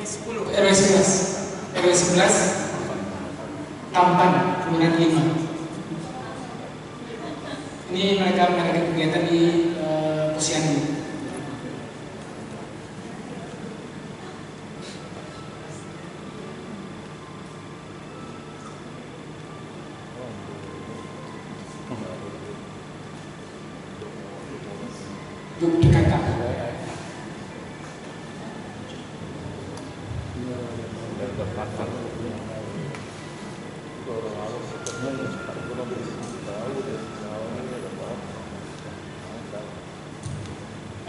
RW 11 Tampan, Kelurahan 5. Ini mereka mengadakan kegiatan di Posyandu. Yogyakarta.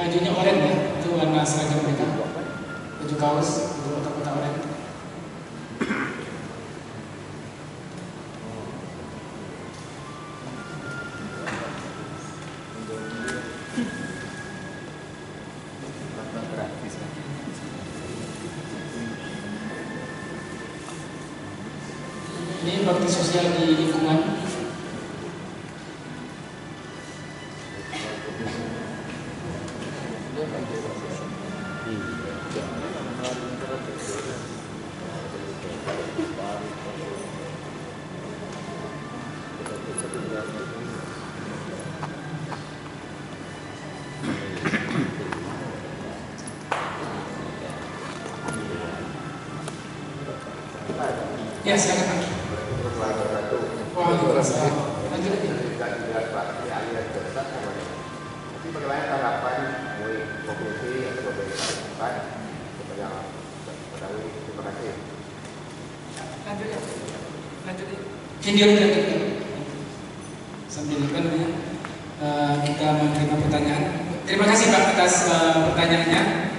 Bajunya oranye ya, itu warna seragam mereka. Baju kaos, baju kotak-kotak oranye. Ini bakti sosial di lingkungan. Ya, silakan Pak. Waalaikumsalam. Lanjut lagi. Tapi bagaimana tanggapan komunikasi atau pemerintah kepada Betawi? Terima kasih. Lanjut ya. Video dilanjutkan. Sambil kita menerima pertanyaan. Terima kasih Pak atas pertanyaannya.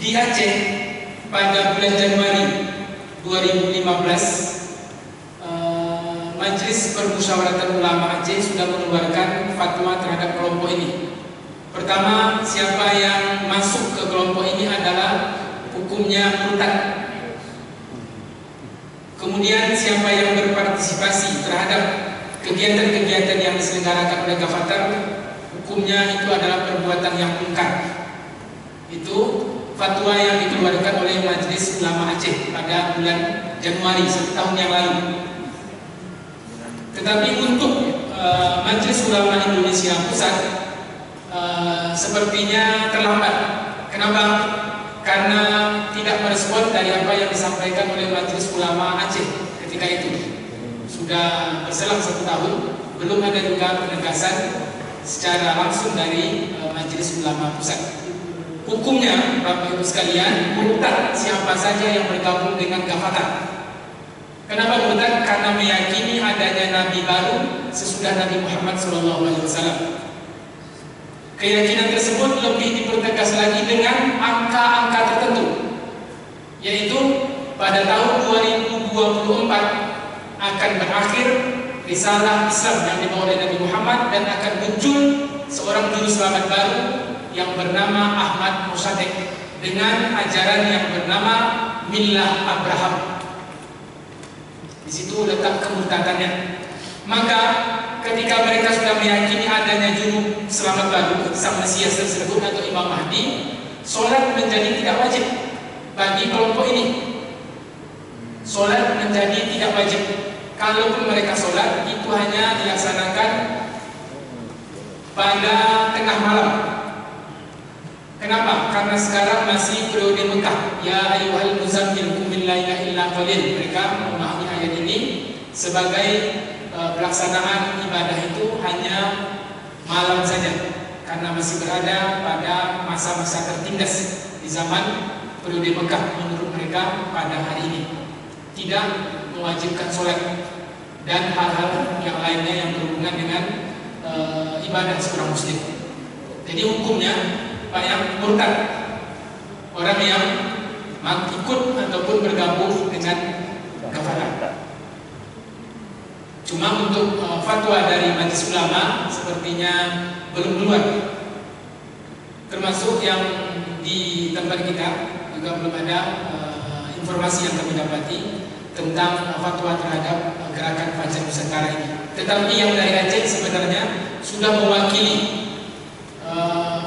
Di Aceh pada bulan Januari 2015 Majelis Permusyawaratan Ulama Aceh sudah mengeluarkan fatwa terhadap kelompok ini. Pertama, siapa yang masuk ke kelompok ini adalah hukumnya murtad. Kemudian siapa yang berpartisipasi terhadap kegiatan-kegiatan yang diselenggarakan oleh Gafatar, hukumnya itu adalah perbuatan yang mungkar. Itu fatwa yang dikeluarkan oleh Majelis Ulama Aceh pada bulan Januari 1 tahun yang lalu. Tetapi untuk Majelis Ulama Indonesia Pusat sepertinya terlambat. Kenapa? Karena tidak merespon dari apa yang disampaikan oleh Majelis Ulama Aceh ketika itu. Sudah berselang 1 tahun, belum ada juga penegasan secara langsung dari Majelis Ulama Pusat. Hukumnya, Bapak Ibu sekalian, murtad siapa saja yang bergabung dengan Gafatar. Kenapa murtad? Karena meyakini adanya Nabi baru sesudah Nabi Muhammad SAW. Keyakinan tersebut lebih dipertegas lagi dengan angka-angka tertentu, yaitu pada tahun 2024 akan berakhir risalah Islam yang dibawa oleh Nabi Muhammad dan akan muncul seorang juru selamat baru yang bernama Ahmad Mossadegh dengan ajaran yang bernama Millah Abraham. Di situ letak kemurtadannya. Maka ketika mereka sudah meyakini adanya juru selamat baru, sang Mesias tersebut atau Imam Mahdi, sholat menjadi tidak wajib bagi kelompok ini. Sholat menjadi tidak wajib. Kalaupun mereka sholat, itu hanya dilaksanakan pada tengah malam. Kenapa? Karena sekarang masih periode Mekah. Ya ayyuhal muzammil qum bil-laila illa qalil. Mereka memahami ayat ini sebagai pelaksanaan ibadah itu hanya malam saja, karena masih berada pada masa-masa tertindas di zaman periode Mekah menurut mereka pada hari ini. Tidak mewajibkan sholat dan hal-hal yang lainnya yang berhubungan dengan ibadah seorang muslim. Jadi hukumnya Pak, yang murtad, orang yang ikut ataupun bergabung dengan Gafatar. Cuma untuk fatwa dari Majelis Ulama sepertinya belum keluar. Termasuk yang di tempat kita juga belum ada informasi yang kami dapati tentang fatwa terhadap gerakan Fajar Nusantara ini. Tetapi yang dari Aceh sebenarnya sudah mewakili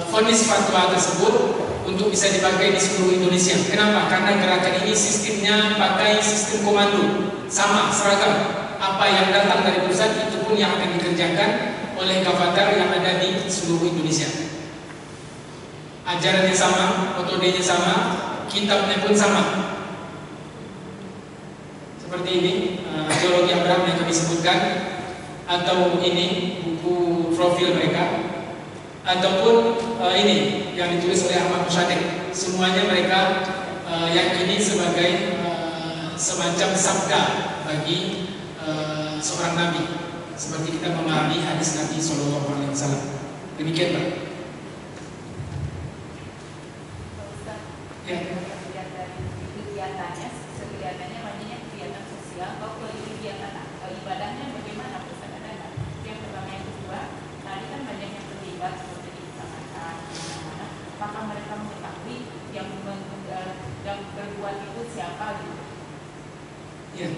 vonis fatwa tersebut untuk bisa dipakai di seluruh Indonesia. Kenapa? Karena gerakan ini sistemnya pakai sistem komando, sama, seragam. Apa yang datang dari pusat itu pun yang akan dikerjakan oleh Gavatar yang ada di seluruh Indonesia. Ajarannya sama, metodenya sama, kitabnya pun sama. Seperti ini, Teologi Abraham yang kami sebutkan, atau ini buku profil mereka, ataupun ini yang ditulis oleh Ahmad Musyadik. Semuanya mereka yakini sebagai semacam sabda bagi seorang nabi, seperti kita memahami hadis Nabi Shallallahu Alaihi Wasallam. Demikian, Pak. Ya. Kegiatannya maknanya kegiatan sosial atau kegiatan ibadahnya bagaimana Ustaz? Ada yang pertama, yang kedua, tadi kan banyak yang terlibat seperti di kecamatan, mana-mana. Apakah mereka mengetahui yang berbuat itu siapa gitu? Ya.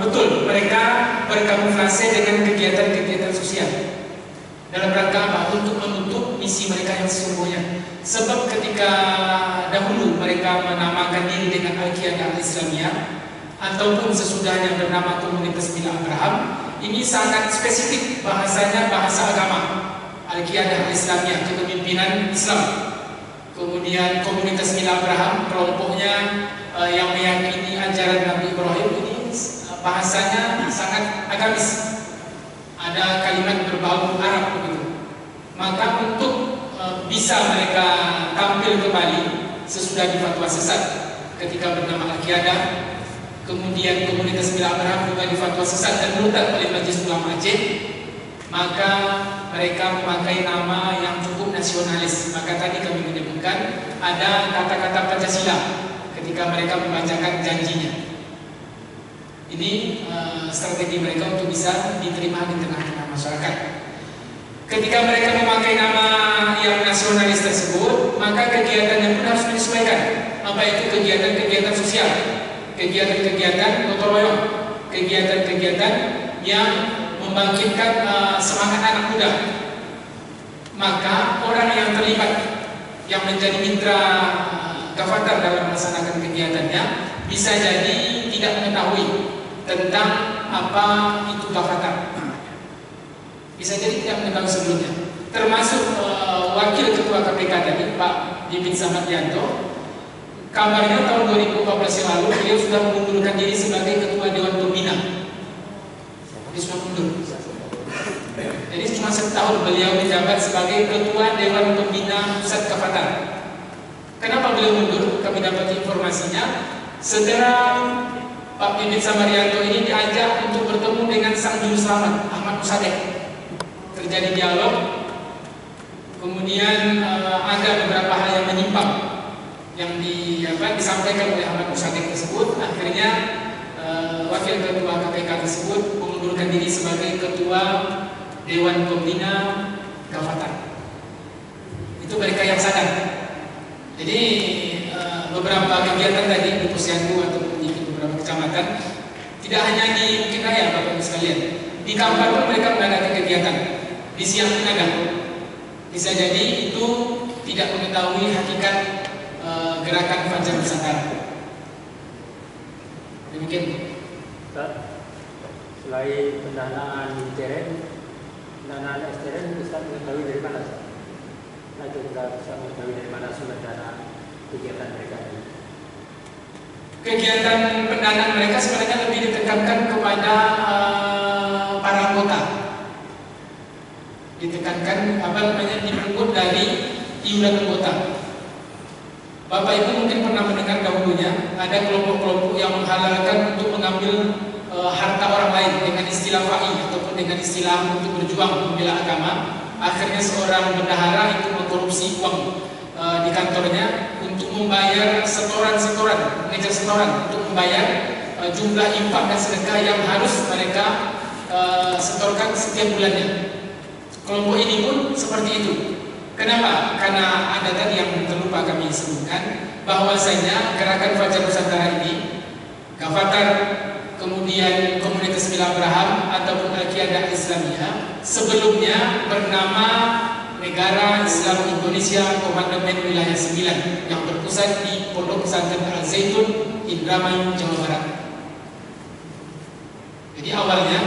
Betul, mereka berkamuflase dengan kegiatan-kegiatan sosial dalam rangka apa? Untuk menutup misi mereka yang sesungguhnya. Sebab ketika dahulu mereka menamakan diri dengan Al-Qiyadah Al-Islamiyah ataupun sesudahnya bernama Komunitas Mila Abraham, ini sangat spesifik bahasanya, bahasa agama. Al-Qiyadah Al-Islamiyah, kepemimpinan Islam. Kemudian Komunitas Mila Abraham, kelompoknya yang meyakini ajaran Nabi Ibrahim, ini bahasanya sangat agamis. Ada kalimat berbau Arab begitu. Maka untuk bisa mereka tampil kembali sesudah difatwa sesat ketika bernama Al-Qiyadah, kemudian Komunitas Mila Abraham juga difatwa sesat dan murtad oleh Majelis Ulama Aceh, maka mereka memakai nama yang cukup nasionalis. Maka tadi kami menyebutkan ada kata-kata Pancasila ketika mereka membacakan janjinya. Ini strategi mereka untuk bisa diterima di tengah-tengah masyarakat. Ketika mereka memakai nama yang nasionalis tersebut, maka kegiatannya pun harus menyesuaikan. Apa itu kegiatan-kegiatan sosial, kegiatan-kegiatan gotong royong, kegiatan-kegiatan yang membangkitkan semangat anak muda. Maka orang yang terlibat, yang menjadi mitra Gavatar dalam melaksanakan kegiatannya, bisa jadi tidak mengetahui tentang apa itu Gavatar. Bisa jadi tidak mengetahui sebelumnya. Termasuk Wakil Ketua KPK tadi, Pak Bibit Samadyanto, kabarnya tahun 2014 yang lalu beliau sudah mengundurkan diri sebagai Ketua Dewan Pembina. Dia sudah mundur. Jadi cuma setahun beliau menjabat sebagai Ketua Dewan Pembina Pusat Gavatar. Kenapa beliau mundur? Kami dapat informasinya setelah Pak Bibit Samadyanto ini diajak untuk bertemu dengan sang juru selamat Ahmad Musyadik. Terjadi dialog, kemudian ada beberapa hal yang menyimpang yang disampaikan oleh Ahmad Musyadik tersebut. Akhirnya Wakil Ketua KPK tersebut mengundurkan diri sebagai Ketua Dewan Pembina Gavatar. Itu mereka yang sadar. Jadi beberapa kegiatan tadi di Posyandu ataupun di beberapa kecamatan, tidak hanya di Bukit Raya, Bapak Ibu sekalian, di Kampar pun mereka mengadakan kegiatan. Di siang pun ada. Bisa jadi itu tidak mengetahui hakikat gerakan Fajar Nusantara. Demikian. Selain pendanaan STRN, pendanaan STRN bisa mengetahui dari mana? Nanti kita bisa mengetahui dari mana sumber dana kegiatan mereka ini. Kegiatan pendanaan mereka sebenarnya lebih ditekankan kepada para anggota. Ditekankan dipungut dari iuran anggota. Bapak Ibu mungkin pernah mendengar dahulunya ada kelompok-kelompok yang menghalalkan untuk mengambil harta orang lain dengan istilah fa'i ataupun dengan istilah untuk berjuang membela agama. Akhirnya seorang bendahara itu mengkorupsi uang di kantornya untuk membayar setoran-setoran, mengejar setoran untuk membayar jumlah infak dan sedekah yang harus mereka setorkan setiap bulannya. Kelompok ini pun seperti itu. Kenapa? Karena ada tadi yang terlupa kami sebutkan, bahwasanya gerakan Fajar Nusantara ini, Gavatar, kemudian Komunitas Mila Abraham ataupun Al-Qiyadah Islamiyah sebelumnya bernama Negara Islam Indonesia Komandemen Wilayah 9 yang berpusat di Pondok Pesantren Al Zaitun, Indramayu, Jawa Barat. Jadi awalnya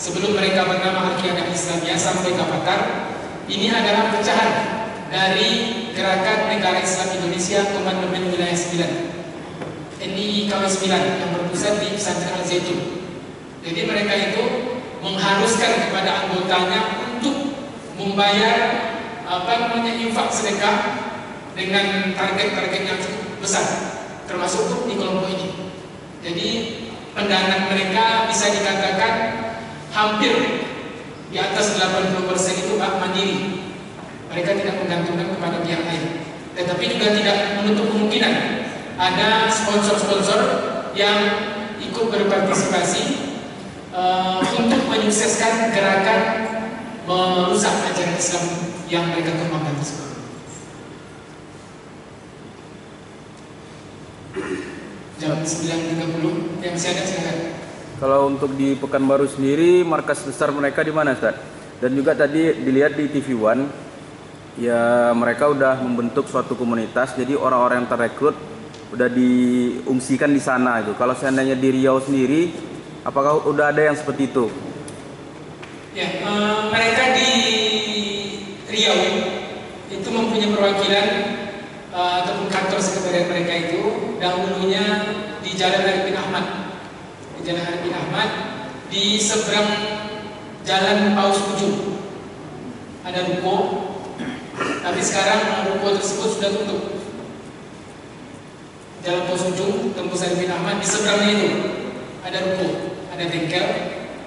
sebelum mereka bernama Al-Qiyadah Islamiyah sampai ke Qatar, ini adalah pecahan dari Gerakan Negara Islam Indonesia Komandemen Wilayah 9, NII KW 9 yang berpusat di Pesantren Al Zaitun. Jadi mereka itu mengharuskan kepada anggotanya untuk membayar infak sedekah dengan target-target yang cukup besar, termasuk di kelompok ini. Jadi pendanaan mereka bisa dikatakan hampir di atas 80% itu mandiri. Mereka tidak menggantungkan kepada pihak lain. Tetapi juga tidak menutup kemungkinan ada sponsor-sponsor yang ikut berpartisipasi untuk menyukseskan gerakan merusak ajaran Islam yang mereka kembangkan tersebut. Jam 9.30 yang masih ada silakan. Kalau untuk di Pekanbaru sendiri, markas besar mereka di mana, Ustaz? Dan juga tadi dilihat di TV One, ya mereka udah membentuk suatu komunitas, jadi orang-orang yang terrekrut udah diungsikan di sana itu. Kalau seandainya di Riau sendiri, apakah udah ada yang seperti itu? Ya, mereka di Riau itu mempunyai perwakilan ataupun kantor sekretariat mereka itu dahulunya di Jalan Arifin Ahmad. Di Jalan Arifin Ahmad di seberang Jalan Paus Ujung ada ruko, tapi sekarang ruko tersebut sudah tutup. Jalan Paus Ujung, tembus Arifin Ahmad, di seberangnya itu ada ruko, ada bengkel,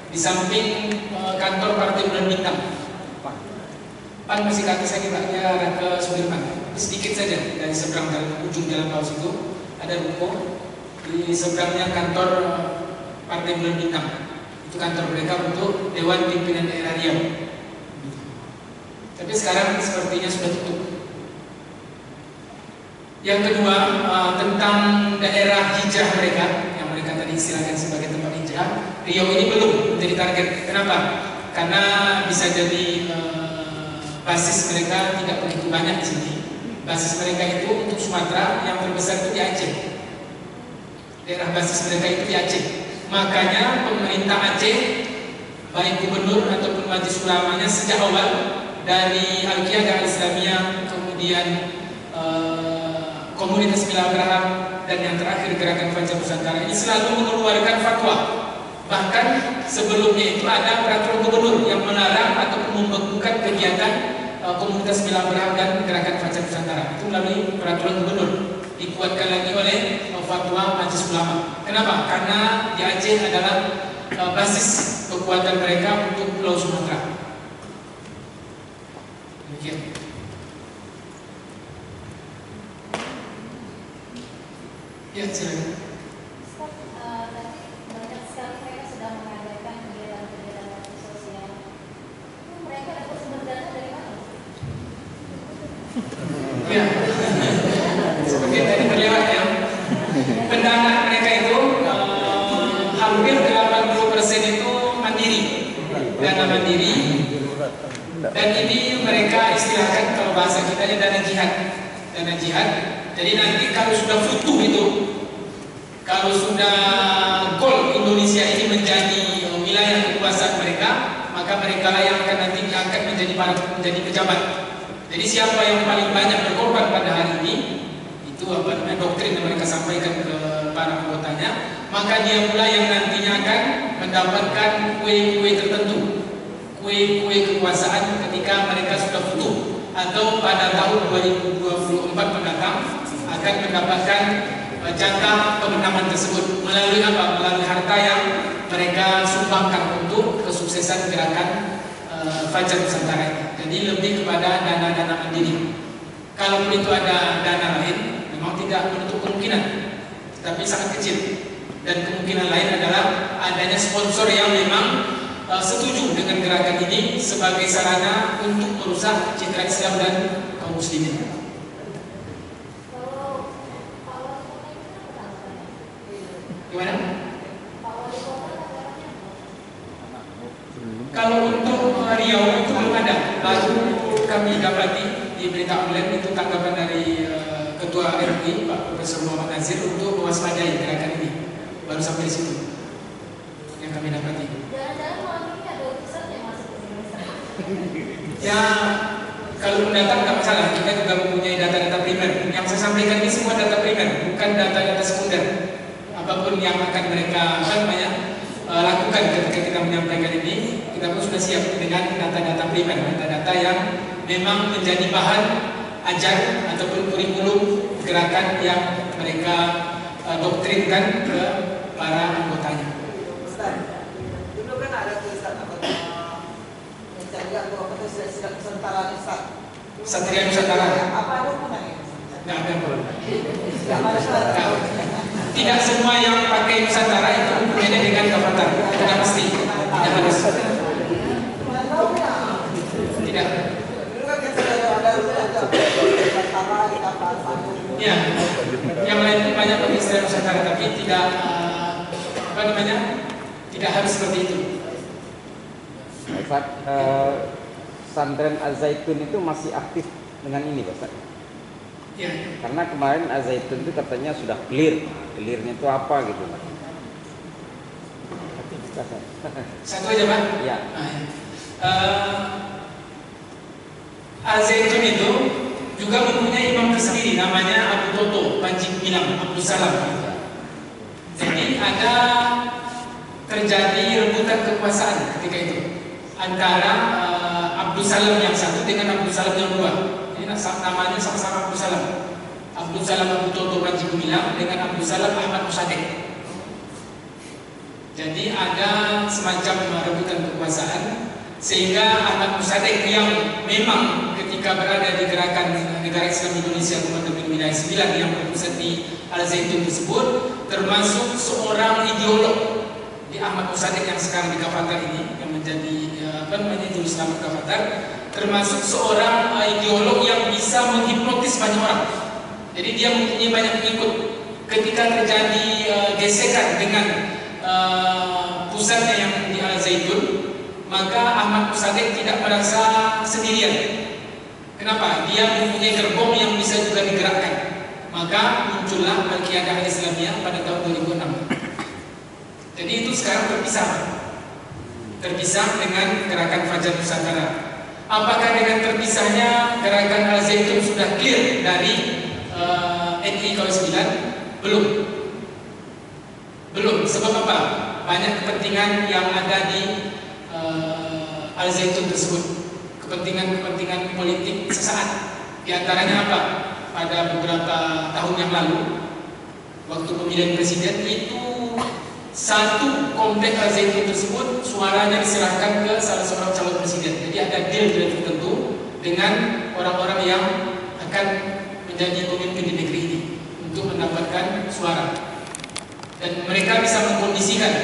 di samping kantor Partai Bulan Bintang. Pan masih ke atas lagi Pak, dia arah ke Sudirman. Sedikit saja dari seberang ujung Jalan Paus itu ada ruko, di seberangnya kantor Partai Bulan Bintang. Itu kantor mereka untuk Dewan Pimpinan Daerah Riau. Tapi sekarang sepertinya sudah tutup. Yang kedua, tentang daerah hijrah mereka yang mereka tadi istilahkan sebagai tempat hijrah, Riau ini belum menjadi target. Kenapa? Karena bisa jadi basis mereka tidak begitu banyak di sini. Basis mereka itu untuk Sumatera yang terbesar itu di Aceh. Daerah basis mereka itu di Aceh. Makanya pemerintah Aceh, baik gubernur ataupun majelis ulamanya sejak awal dari Al-Qiyadah Islamiyah, kemudian komunitas Mila Abraham, dan yang terakhir Gerakan Fajar Nusantara ini selalu mengeluarkan fatwa. Bahkan sebelumnya itu ada peraturan gubernur yang melarang ataupun membekukan kegiatan komunitas Mila Abraham dan Gerakan Fajar Nusantara. Itu melalui peraturan gubernur, dikuatkan lagi oleh fatwa majelis ulama. Kenapa? Karena di Aceh adalah basis kekuatan mereka untuk Pulau Sumatera. Demikian. Ya, silakan. Banyak sekali mereka sudah mengadakan kegiatan-kegiatan bakti sosial. Mereka dapat sumber dana dari mana? Ya, seperti yang tadi terlewat ya. Pendanaan mereka itu hampir 80% itu mandiri, dana mandiri. Dan ini mereka istilahkan kalau bahasa kita dana jihad. Dana jihad. Jadi nanti kalau sudah futuh itu, kalau sudah gol Indonesia ini menjadi wilayah kekuasaan mereka, maka mereka lah yang akan nanti diangkat menjadi pejabat. Jadi siapa yang paling banyak berkorban pada hari ini, itu doktrin yang mereka sampaikan ke para anggotanya, maka dia pula yang nantinya akan mendapatkan kue-kue tertentu, kue-kue kekuasaan ketika mereka sudah futuh, atau pada tahun 2024 mendatang akan mendapatkan jatah kemenangan tersebut melalui apa? Melalui harta yang mereka sumbangkan untuk kesuksesan gerakan Fajar Nusantara. Jadi lebih kepada dana-dana mandiri. Kalaupun itu ada dana lain, memang tidak menutup kemungkinan, tapi sangat kecil. Dan kemungkinan lain adalah adanya sponsor yang memang setuju dengan gerakan ini sebagai sarana untuk merusak citra Islam dan kaum muslimin. Gimana? Kalau untuk Riau itu belum ada, baru kami dapati di berita online itu tanggapan dari Ketua RI Pak Profesor Muhammad Nazir untuk mewaspadai gerakan ini. Baru sampai di situ yang kami dapati. Jangan-jangan malam ini ada utusan yang masuk ke sini. Ya, kalau mendatang nggak masalah. Kita juga mempunyai data-data primer. Yang saya sampaikan ini semua data primer, bukan data-data sekunder. Apapun yang akan mereka lakukan ketika kita menyampaikan ini, kita pun sudah siap dengan data-data primer, data-data yang memang menjadi bahan ajar ataupun kurikulum gerakan yang mereka doktrinkan ke para anggotanya. Ustaz, dulu kan ada tulisan yang saya lihat bahwa itu Sidang Nusantara Ustaz. Satria Nusantara. Apa ada hubungannya? Nggak ada. Tidak ada Ustaz. Tidak semua yang pakai Nusantara itu berbeda dengan Gavatar. Tidak pasti. Tidak harus. Tidak. Dulu kan kita ada Nusantara di kapal Bandung. Ya, yang lain pun banyak pakai istilah Nusantara, tapi tidak tidak harus seperti itu. Ustaz, Pesantren Al-Zaitun itu masih aktif dengan ini, Ustaz? Ya. Karena kemarin Al-Zaitun itu katanya sudah clear. Clearnya itu apa gitu, Pak? Satu aja, Pak. Ya. Al-Zaitun itu juga mempunyai imam tersendiri, namanya Abu Toto, Panji Gumilang, Abdul Salam. Jadi ada terjadi rebutan kekuasaan ketika itu antara Abdul Salam yang satu dengan Abdul Salam yang dua. Ini namanya sama-sama Abdul Salam. Abdul Salam Abu Toto Panji Gumilang dengan Abdul Salam Ahmad Musaddiq. Jadi ada semacam rebutan kekuasaan sehingga Ahmad Musaddiq yang memang ketika berada di gerakan Negara Islam Indonesia Komando Wilayah 9 yang berpusat di Al-Zaitun tersebut termasuk seorang ideolog di Ahmad Musaddiq yang sekarang di Gavatar ini yang menjadi juru selamat Gavatar, termasuk seorang ideolog yang bisa menghipnotis banyak orang. Jadi dia mempunyai banyak pengikut. Ketika terjadi gesekan dengan pusatnya yang di Al-Zaitun, maka Ahmad Musaddiq tidak merasa sendirian. Kenapa? Dia mempunyai gerbong yang bisa juga digerakkan. Maka muncullah Al-Qiyadah Al-Islamiyah pada tahun 2006. Jadi itu sekarang terpisah dengan gerakan Fajar Nusantara. Apakah dengan terpisahnya gerakan Al-Zaitun sudah clear dari NI KW9? Belum. Sebab apa? Banyak kepentingan yang ada di Al-Zaitun tersebut. Kepentingan politik sesaat. Di antaranya apa? Pada beberapa tahun yang lalu, waktu pemilihan presiden itu satu komplek Al-Zaitun tersebut suaranya diserahkan ke salah seorang calon presiden. Jadi ada deal tertentu dengan orang-orang yang akan menjadi pemimpin di negeri ini untuk mendapatkan suara. Dan mereka bisa mengkondisikan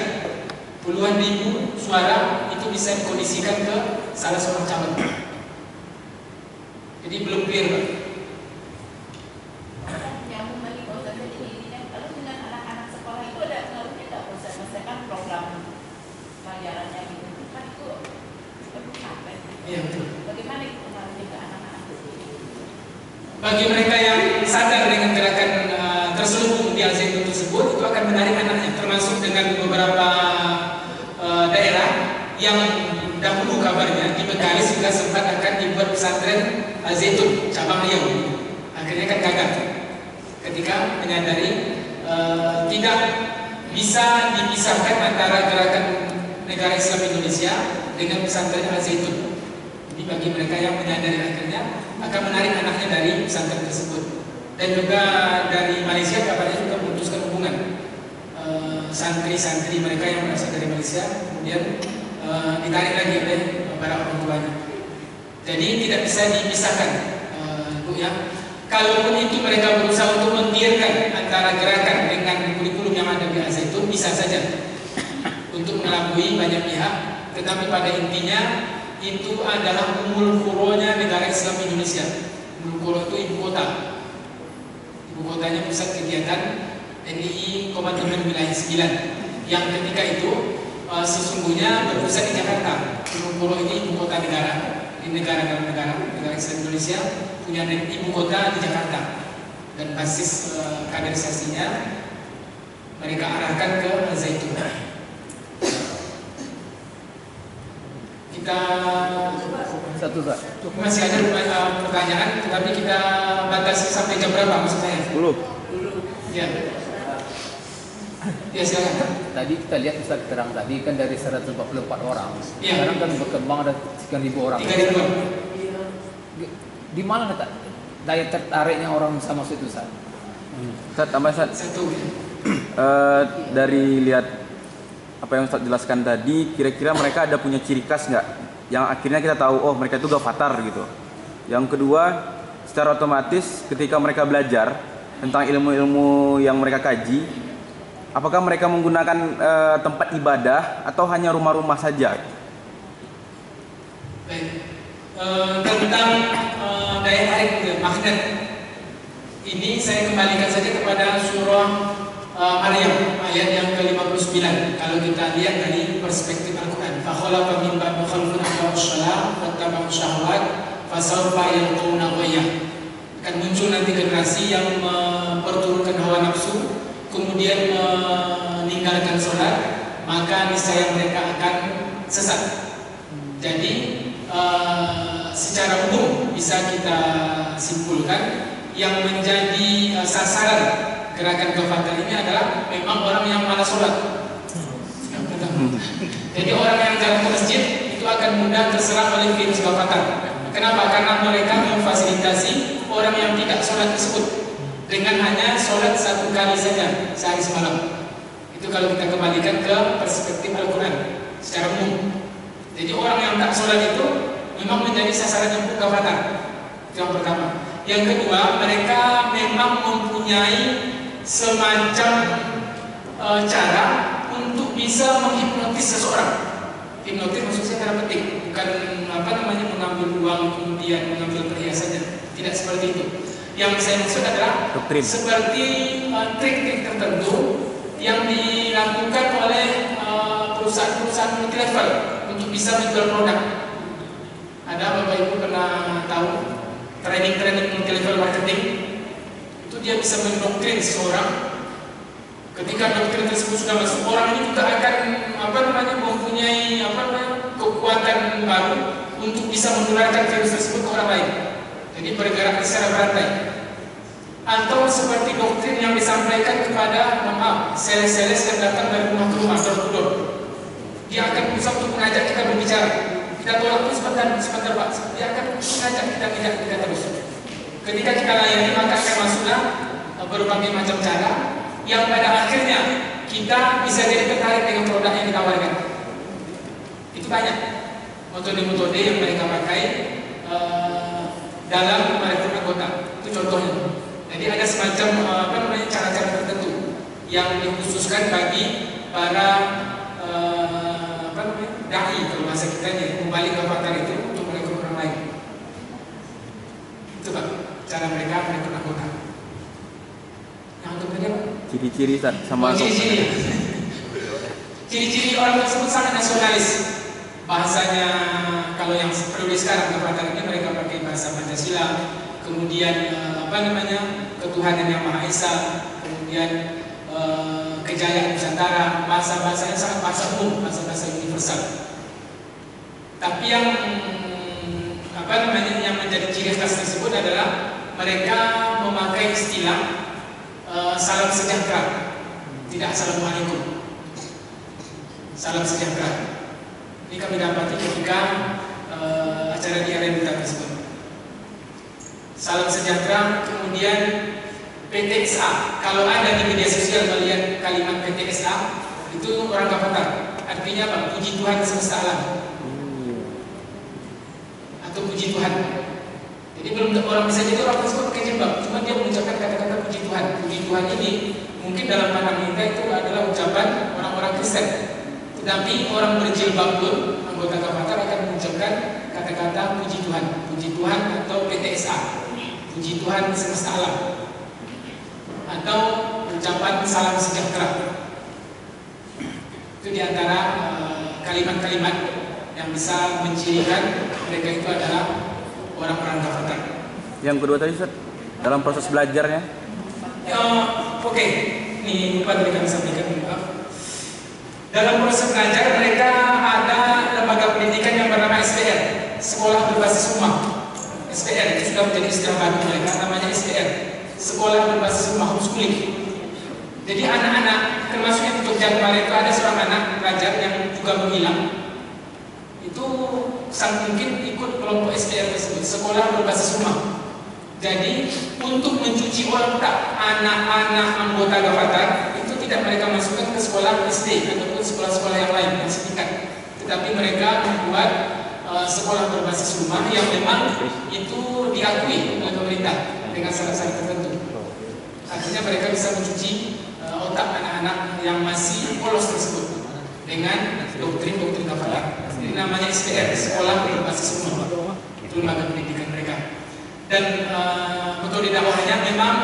puluhan ribu suara itu bisa dikondisikan ke salah seorang calon. Jadi belum clear, Pak. Kalau dengan anak-anak sekolah itu ada pengaruhnya nggak Ustaz? Misalkan program pelajarannya gitu, kan itu apa? Iya, betul. Bagaimana itu pengaruhnya ke anak-anak itu? Bagi mereka yang sadar dengan gerakan terselubung di Al-Zaitun tersebut, itu akan menarik anaknya, termasuk dengan beberapa daerah yang dahulu kabarnya di Bengkalis juga sempat akan dibuat pesantren Al-Zaitun cabang Riau. Akhirnya kan gagal ketika menyadari tidak bisa dipisahkan antara gerakan Negara Islam Indonesia dengan pesantren Al-Zaitun. Jadi bagi mereka yang menyadari akhirnya akan menarik anaknya dari pesantren tersebut. Dan juga dari Malaysia kabarnya juga memutuskan hubungan santri-santri mereka yang berasal dari Malaysia kemudian ditarik lagi oleh para orang tuanya. Jadi tidak bisa dipisahkan, Bu ya. Kalaupun itu mereka berusaha untuk membiarkan antara gerakan dengan kurikulum yang ada di Al-Zaitun, bisa saja untuk mengelabui banyak pihak. Tetapi pada intinya itu adalah umul quronya Negara Islam Indonesia. Umul quro itu ibu kota. Ibu kotanya pusat kegiatan NII Komandan Wilayah 9 yang ketika itu sesungguhnya berpusat di Jakarta. Umul quro ini ibu kota negara di negara Islam Indonesia punya ibu kota di Jakarta, dan basis kaderisasinya mereka arahkan ke Al-Zaitun. Kita masih ada pertanyaan, tetapi kita batasi sampai jam berapa maksudnya? 10. Ya. Ya silakan. Tadi kita lihat Ustaz terang tadi kan dari 144 orang. Ya. Sekarang kan berkembang ada 3.000 orang. 3.000 orang. Di mana daya tertariknya orang sama itu Ustaz? Ustaz, tambah Ustaz. Satu. Dari lihat apa yang Ustaz jelaskan tadi, kira-kira mereka ada punya ciri khas nggak? Yang akhirnya kita tahu, oh mereka itu gafatar gitu. Yang kedua, secara otomatis ketika mereka belajar tentang ilmu-ilmu yang mereka kaji, apakah mereka menggunakan tempat ibadah atau hanya rumah-rumah saja? Baik. Tentang daya tarik magnet ini saya kembalikan saja kepada surah Maryam ayat yang ke-59. Kalau kita lihat dari perspektif Al-Quran, fakhalaqa min ba'di khalfun adaa'us shalah wattaba'us syahawat fasawfa yalqawna ghayya. Akan muncul nanti generasi yang memperturutkan hawa nafsu, kemudian meninggalkan sholat, maka niscaya mereka akan sesat. Jadi secara umum bisa kita simpulkan yang menjadi sasaran gerakan gafatar ini adalah memang orang yang malas sholat. Jadi orang yang jarang ke masjid itu akan mudah terserang oleh virus gafatar. Kenapa? Karena mereka memfasilitasi orang yang tidak sholat tersebut dengan hanya sholat 1 kali saja sehari semalam. Itu kalau kita kembalikan ke perspektif Al-Quran secara umum. Jadi orang yang tak sholat itu memang menjadi sasaran empuk gafatar. Itu yang pertama. Yang kedua, mereka memang mempunyai semacam cara untuk bisa menghipnotis seseorang. Hipnotis maksudnya cara petik, bukan mengambil uang kemudian mengambil perhiasannya. Tidak seperti itu. Yang saya maksud adalah seperti trik-trik tertentu yang dilakukan oleh perusahaan-perusahaan multilevel untuk bisa menjual produk. Ada Bapak Ibu pernah tahu training multilevel marketing? Itu dia bisa mendoktrin seseorang. Ketika doktrin tersebut sudah masuk, orang ini juga akan mempunyai kekuatan baru untuk bisa menularkan virus tersebut ke orang lain. Jadi bergerak secara berantai. Atau seperti doktrin yang disampaikan kepada sales-sales yang datang dari rumah ke rumah, door to door. Dia akan berusaha untuk mengajak kita berbicara. Kita tolak sebentar Pak. Dia akan mengajak kita terus. Ketika kita layani, maka akan masuklah berbagai macam cara yang pada akhirnya kita bisa jadi tertarik dengan produk yang ditawarkan. Itu banyak metode-metode yang mereka pakai dalam merekrut anggota. Itu contohnya. Jadi ada semacam cara-cara tertentu yang dikhususkan bagi para dai, kalau bahasa kita ini kembali ke fakta itu untuk merekrut orang lain. Itu Pak, cara mereka merekrut anggota. Yang untuk mereka ciri-ciri sama ciri-ciri orang tersebut sangat nasionalis. Bahasanya kalau yang periode sekarang kepada ini mereka pakai bahasa Pancasila, kemudian ketuhanan yang Maha Esa, kemudian kejayaan Nusantara, bahasa-bahasanya sangat bahasa umum, bahasa-bahasa universal. Tapi yang yang menjadi ciri khas tersebut adalah mereka memakai istilah salam sejahtera, tidak assalamualaikum. Salam sejahtera. Ini kami dapati ketika acara di Arena tersebut. Salam sejahtera, kemudian PTSA. Kalau ada di media sosial melihat kalimat PTSA, itu orang gafatar. Artinya apa? Puji Tuhan semesta alam. Atau puji Tuhan. Jadi belum orang bisa jadi orang tersebut pakai jilbab, cuma dia mengucapkan kata-kata puji Tuhan. Puji Tuhan ini mungkin dalam pandangan kita itu adalah ucapan orang-orang Kristen. Tetapi orang berjilbab pun, anggota gafatar akan mengucapkan kata-kata puji Tuhan. Puji Tuhan atau PTSA. Puji Tuhan semesta alam. Atau ucapan salam sejahtera. Itu diantara kalimat-kalimat yang bisa mencirikan mereka itu adalah orang-orang Gavatar. Yang kedua tadi Ustaz, dalam proses belajarnya? Oke. Ini lupa tadi kami sampaikan, maaf. Dalam proses belajar mereka ada lembaga pendidikan yang bernama SPR, Sekolah Berbasis Rumah. SPR itu sudah menjadi istilah baru mereka, namanya SPR, Sekolah Berbasis Rumah, homeschooling. Jadi anak-anak, termasuk yang di Jogja kemarin itu ada seorang anak pelajar yang juga menghilang. Itu sangat mungkin ikut kelompok SPR tersebut, Sekolah Berbasis Rumah. Jadi untuk mencuci otak anak-anak anggota Gavatar itu tidak mereka masukkan ke sekolah SD ataupun sekolah-sekolah yang lain yang setingkat, tetapi mereka membuat sekolah berbasis rumah yang memang itu diakui oleh pemerintah dengan syarat-syarat tertentu. Artinya mereka bisa mencuci otak anak-anak yang masih polos tersebut dengan doktrin-doktrin Gavatar. Jadi namanya SPR, Sekolah Berbasis Rumah. Itu lembaga pendidikan mereka. Dan metode dakwahnya memang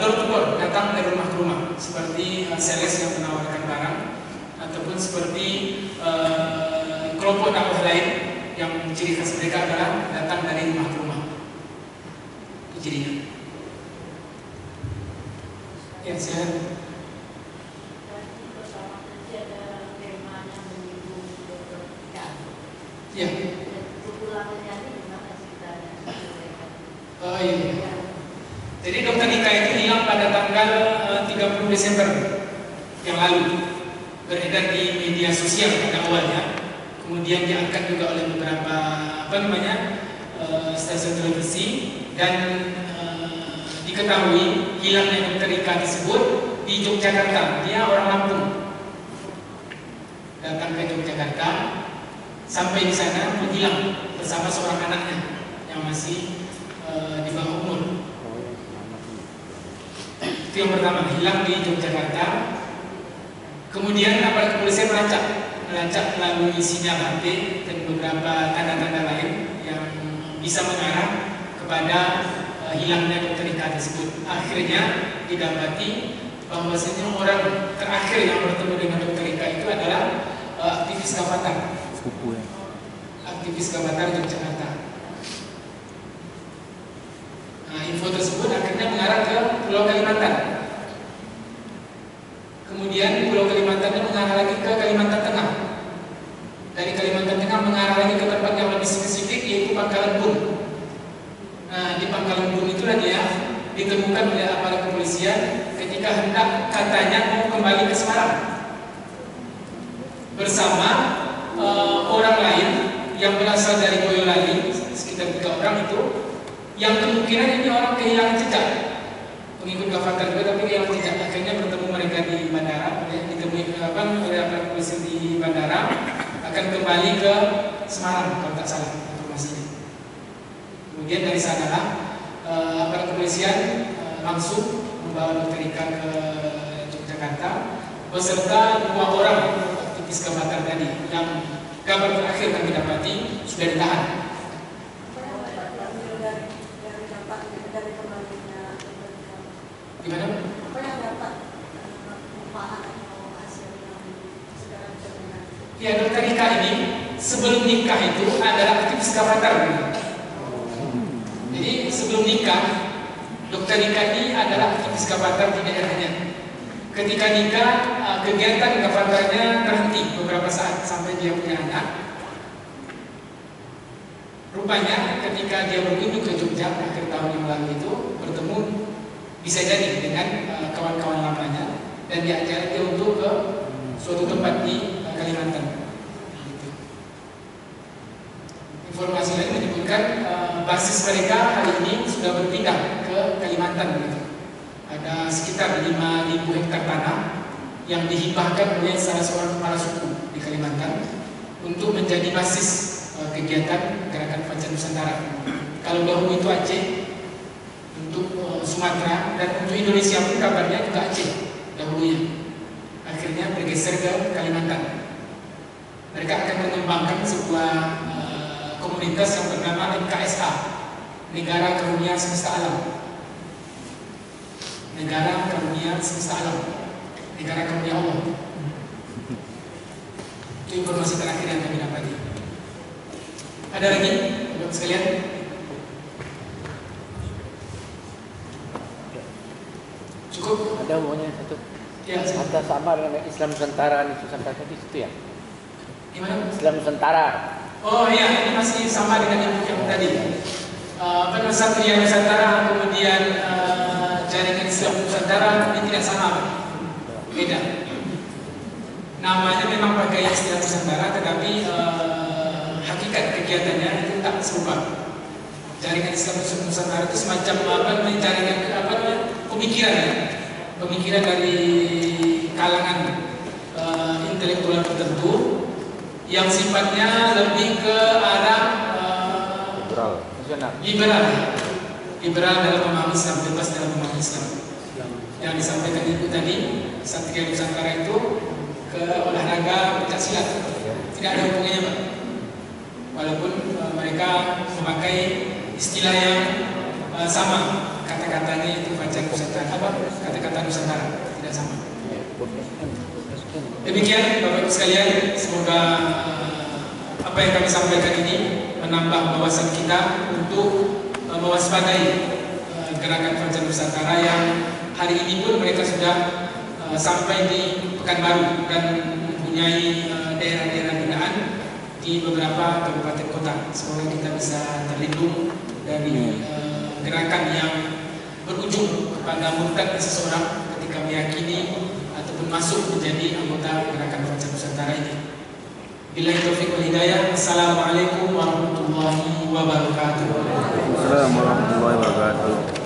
door to door, datang dari rumah ke rumah, seperti sales yang menawarkan barang, ataupun seperti kelompok dakwah lain yang ciri khas mereka adalah datang dari rumah ke rumah. Itu cirinya. Ya, saya. Ya. Oh iya. Jadi Dr. Nika itu hilang pada tanggal 30 Desember yang lalu. Beredar di media sosial pada awalnya. Kemudian diangkat juga oleh beberapa stasiun televisi dan diketahui hilangnya Dr. Nika tersebut di Yogyakarta. Dia orang Lampung. Datang ke Yogyakarta, sampai di sana menghilang bersama seorang anaknya yang masih di bawah umur. Itu yang pertama, hilang di Yogyakarta. Kemudian aparat kepolisian melacak melalui sinyal HP dan beberapa tanda-tanda lain yang bisa mengarah kepada hilangnya Dr. Ika tersebut. Akhirnya didapati bahwasanya orang terakhir yang bertemu dengan Dr. Ika itu adalah aktivis Gavatar. Aktivis Gavatar Yogyakarta. Nah, info tersebut akhirnya mengarah ke Pulau Kalimantan. Kemudian Pulau Kalimantan mengarah lagi ke Kalimantan Tengah. Dari Kalimantan Tengah mengarah lagi ke tempat yang lebih spesifik, yaitu Pangkalan Bun. Nah, di Pangkalan Bun itulah dia ditemukan oleh aparat kepolisian ketika hendak katanya mau kembali ke Semarang bersama orang lain yang berasal dari Boyolali, sekitar 3 orang itu, yang kemungkinan ini orang kehilangan jejak, pengikut Gavatar juga tapi kehilangan jejak. Akhirnya bertemu mereka di bandara, ditemui oleh aparat polisi di bandara, akan kembali ke Semarang kalau tak salah informasinya. Kemudian dari sanalah aparat kepolisian langsung membawa Dr. Ika ke Yogyakarta beserta 2 orang aktivis Gavatar tadi yang kabar terakhir kami dapati sudah ditahan. Gimana? Apa yang dapat umpahan atau hasil yang sekarang terdengar? Ya, Dr. Ika ini sebelum nikah itu adalah aktivis Gavatar. Jadi sebelum nikah, Dr. Ika ini adalah aktivis Gavatar di daerahnya. Ketika nikah, kegiatan Gavatarnya terhenti beberapa saat sampai dia punya anak. Rupanya ketika dia berkunjung ke Jogja akhir tahun yang lalu itu bertemu bisa jadi dengan kawan-kawan lamanya dan diajak dia untuk ke suatu tempat di Kalimantan. Informasi lain menyebutkan basis mereka hari ini sudah berpindah ke Kalimantan. Ada sekitar 5.000 hektar tanah yang dihibahkan oleh salah seorang kepala suku di Kalimantan untuk menjadi basis kegiatan gerakan Fajar Nusantara. Kalau dahulu itu Aceh, untuk Sumatera dan untuk Indonesia pun kabarnya juga Aceh dahulunya. Akhirnya bergeser ke Kalimantan. Mereka akan mengembangkan sebuah komunitas yang bernama NKSA, Negara Karunia Semesta Alam. Negara Karunia Semesta Alam, Negara Karunia Allah. Itu informasi terakhir yang kami dapati. Ada lagi, Bapak sekalian? Cukup? Ada maunya satu. Ya, Ada sama dengan Islam Nusantara itu sampai tadi situ ya. gimana? Islam Nusantara. Oh iya, ini masih sama dengan yang tadi. Satria Nusantara, kemudian jaringan Islam Nusantara, ini tidak sama, beda. Namanya memang pakai istilah Nusantara, tetapi hakikat kegiatannya itu tak serupa. Jaringan Islam Nusantara itu semacam jaringan pemikiran, ya. Pemikiran dari kalangan intelektual tertentu yang sifatnya lebih ke arah liberal dalam memahami Islam, bebas dalam memahami Islam. Yang disampaikan Ibu tadi, Satria Nusantara itu ke olahraga pencak silat, tidak ada hubungannya, Pak. Walaupun mereka memakai istilah yang sama, kata-katanya itu Fajar Nusantara, kata-kata Nusantara tidak sama. Demikian Bapak Ibu sekalian, semoga apa yang kami sampaikan ini menambah wawasan kita untuk mewaspadai gerakan Fajar Nusantara yang hari ini pun mereka sudah sampai di Pekanbaru dan mempunyai daerah-daerah binaan di beberapa kabupaten kota. Semoga kita bisa terlindung dari gerakan yang berujung kepada murtad seseorang ketika meyakini ataupun masuk menjadi anggota gerakan Fajar Nusantara ini. Billahi taufiq wal hidayah. Assalamualaikum warahmatullahi wabarakatuh. Assalamualaikum warahmatullahi wabarakatuh.